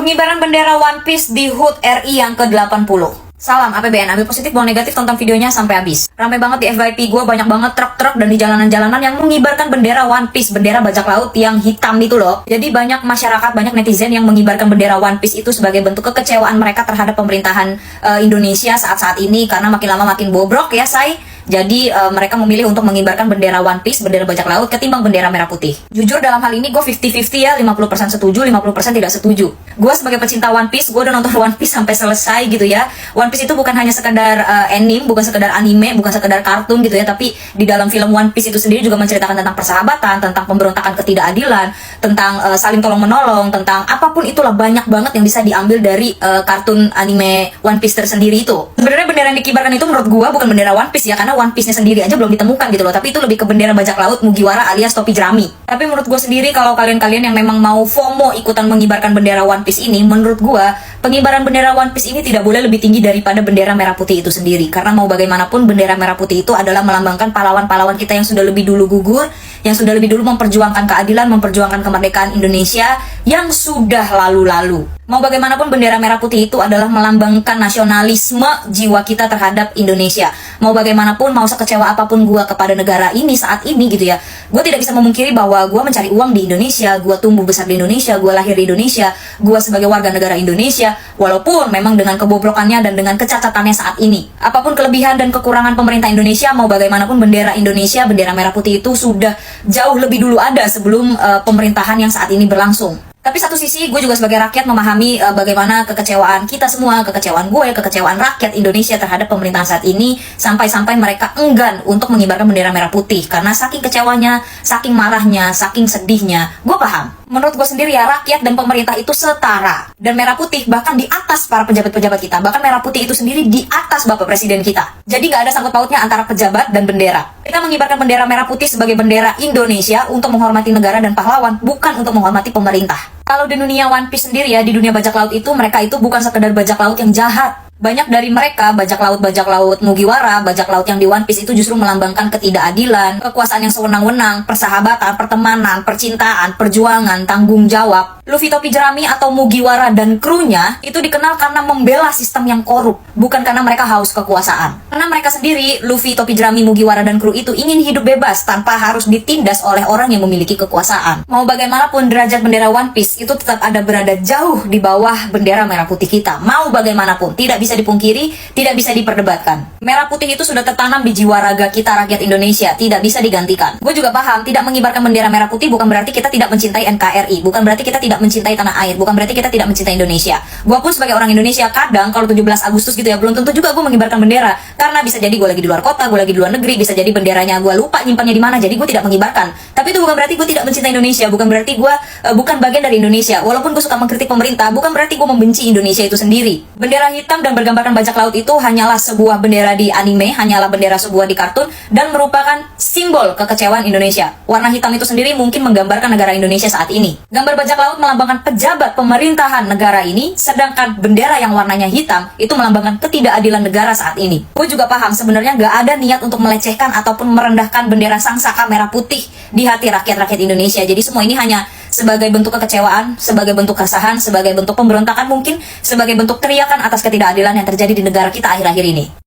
Pengibaran bendera One Piece di HUT RI yang ke-80. Salam APBN, ambil positif, buang negatif, tonton videonya sampai habis. Ramai banget di FYP gue, banyak banget truk-truk dan di jalanan-jalanan yang mengibarkan bendera One Piece, bendera bajak laut yang hitam itu loh. Jadi banyak masyarakat, banyak netizen yang mengibarkan bendera One Piece itu sebagai bentuk kekecewaan mereka terhadap pemerintahan Indonesia saat-saat ini, karena makin lama makin bobrok ya say. Jadi mereka memilih untuk mengibarkan bendera One Piece, bendera bajak laut ketimbang bendera merah putih. Jujur dalam hal ini gue 50-50 ya, 50% setuju, 50% tidak setuju. Gue sebagai pecinta One Piece, gue udah nonton One Piece sampai selesai gitu ya. One Piece itu bukan hanya sekedar anime, bukan sekedar anime, bukan sekedar kartun gitu ya, tapi di dalam film One Piece itu sendiri juga menceritakan tentang persahabatan, tentang pemberontakan ketidakadilan, tentang saling tolong-menolong, tentang apapun itulah, banyak banget yang bisa diambil dari kartun anime One Piece tersendiri itu. Sebenarnya bendera yang dikibarkan itu menurut gue bukan bendera One Piece ya, karena One Piece-nya sendiri aja belum ditemukan gitu loh, tapi itu lebih ke bendera bajak laut Mugiwara alias topi jerami. Tapi menurut gue sendiri, kalau kalian-kalian yang memang mau FOMO ikutan mengibarkan bendera One Piece ini, menurut gue pengibaran bendera One Piece ini tidak boleh lebih tinggi daripada bendera merah putih itu sendiri. Karena mau bagaimanapun bendera merah putih itu adalah melambangkan pahlawan-pahlawan kita yang sudah lebih dulu gugur, yang sudah lebih dulu memperjuangkan keadilan, memperjuangkan kemerdekaan Indonesia yang sudah lalu-lalu. Mau bagaimanapun bendera merah putih itu adalah melambangkan nasionalisme jiwa kita terhadap Indonesia. Mau bagaimanapun, mau sekecewa apapun gue kepada negara ini saat ini gitu ya, gue tidak bisa memungkiri bahwa gue mencari uang di Indonesia, gue tumbuh besar di Indonesia, gue lahir di Indonesia, gue sebagai warga negara Indonesia, walaupun memang dengan kebobrokannya dan dengan kecacatannya saat ini. Apapun kelebihan dan kekurangan pemerintah Indonesia, mau bagaimanapun bendera Indonesia, bendera merah putih itu sudah jauh lebih dulu ada sebelum pemerintahan yang saat ini berlangsung. Tapi satu sisi gue juga sebagai rakyat memahami bagaimana kekecewaan kita semua, kekecewaan gue, kekecewaan rakyat Indonesia terhadap pemerintahan saat ini, sampai-sampai mereka enggan untuk mengibarkan bendera merah putih karena saking kecewanya, saking marahnya, saking sedihnya. Gue paham. Menurut gue sendiri ya, rakyat dan pemerintah itu setara, dan merah putih bahkan di atas para pejabat-pejabat kita, bahkan merah putih itu sendiri di atas Bapak Presiden kita. Jadi nggak ada sangkut pautnya antara pejabat dan bendera. Kita mengibarkan bendera merah putih sebagai bendera Indonesia untuk menghormati negara dan pahlawan, bukan untuk menghormati pemerintah. Kalau di dunia One Piece sendiri ya, di dunia bajak laut itu, mereka itu bukan sekedar bajak laut yang jahat. Banyak dari mereka, bajak laut Mugiwara, bajak laut yang di One Piece itu justru melambangkan ketidakadilan, kekuasaan yang sewenang-wenang, persahabatan, pertemanan, percintaan, perjuangan, tanggung jawab. Luffy topi jerami atau Mugiwara dan krunya itu dikenal karena membela sistem yang korup, bukan karena mereka haus kekuasaan. Karena mereka sendiri, Luffy topi jerami, Mugiwara dan kru itu ingin hidup bebas tanpa harus ditindas oleh orang yang memiliki kekuasaan. Mau bagaimanapun, derajat bendera One Piece itu tetap ada berada jauh di bawah bendera merah putih kita. Mau bagaimanapun, tidak bisa dipungkiri, tidak bisa diperdebatkan. Merah putih itu sudah tertanam di jiwa raga kita rakyat Indonesia, tidak bisa digantikan. Gue juga paham, tidak mengibarkan bendera merah putih bukan berarti kita tidak mencintai NKRI, bukan berarti kita tidak mencintai tanah air, bukan berarti kita tidak mencintai Indonesia. Gue pun sebagai orang Indonesia, kadang kalau 17 Agustus gitu ya, belum tentu juga gue mengibarkan bendera, karena bisa jadi gue lagi di luar kota, gue lagi di luar negeri, bisa jadi benderanya gue lupa nyimpannya di mana, jadi gue tidak mengibarkan. Tapi itu bukan berarti gue tidak mencintai Indonesia, bukan berarti gue bukan bagian dari Indonesia. Walaupun gue suka mengkritik pemerintah, bukan berarti gue membenci Indonesia itu sendiri. Bendera hitam dan bergambarkan bajak laut itu hanyalah sebuah bendera di anime, hanyalah bendera sebuah di kartun, dan merupakan simbol kekecewaan Indonesia. Warna hitam itu sendiri mungkin menggambarkan negara Indonesia saat ini. Gambar bajak laut melambangkan pejabat pemerintahan negara ini, sedangkan bendera yang warnanya hitam itu melambangkan ketidakadilan negara saat ini. Gue juga paham sebenarnya gak ada niat untuk melecehkan ataupun merendahkan bendera sangsaka merah putih di hati rakyat-rakyat Indonesia. Jadi semua ini hanya sebagai bentuk kekecewaan, sebagai bentuk keresahan, sebagai bentuk pemberontakan mungkin, sebagai bentuk teriakan atas ketidakadilan yang terjadi di negara kita akhir-akhir ini.